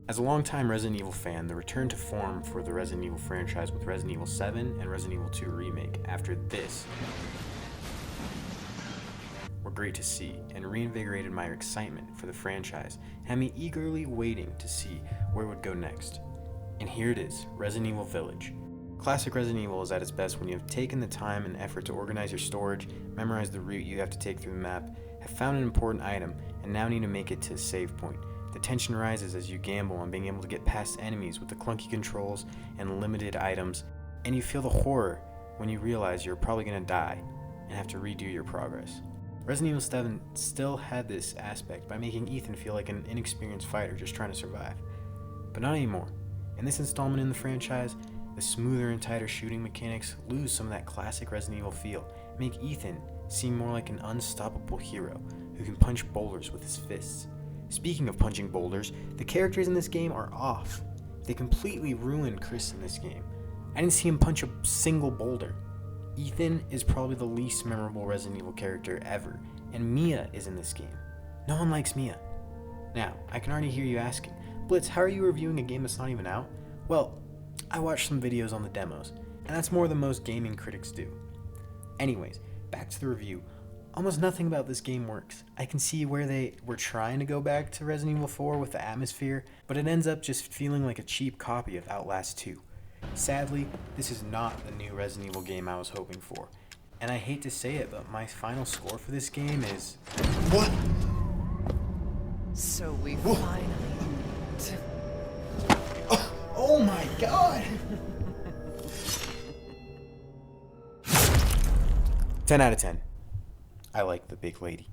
As a longtime Resident Evil fan, the return to form for the Resident Evil franchise with Resident Evil 7 and Resident Evil 2 Remake after this were great to see and reinvigorated my excitement for the franchise, had me eagerly waiting to see where it would go next. And here it is, Resident Evil Village. Classic Resident Evil is at its best when you have taken the time and effort to organize your storage, memorize the route you have to take through the map, have found an important item, and now need to make it to a save point. The tension rises as you gamble on being able to get past enemies with the clunky controls and limited items, and you feel the horror when you realize you're probably going to die and have to redo your progress. Resident Evil 7 still had this aspect by making Ethan feel like an inexperienced fighter just trying to survive. But not anymore. In this installment in the franchise, the smoother and tighter shooting mechanics lose some of that classic Resident Evil feel, and make Ethan seem more like an unstoppable hero who can punch boulders with his fists. Speaking of punching boulders, the characters in this game are off. They completely ruined Chris in this game. I didn't see him punch a single boulder. Ethan is probably the least memorable Resident Evil character ever, and Mia is in this game. No one likes Mia. Now, I can already hear you asking, Blitz, how are you reviewing a game that's not even out? Well, I watched some videos on the demos, and that's more than most gaming critics do. Anyways, back to the review. Almost nothing about this game works. I can see where they were trying to go back to Resident Evil 4 with the atmosphere, but it ends up just feeling like a cheap copy of Outlast 2. Sadly, this is not the new Resident Evil game I was hoping for. And I hate to say it, but my final score for this game is... What? So we Whoa. finally... Oh my god! 10 out of 10. I like the big lady.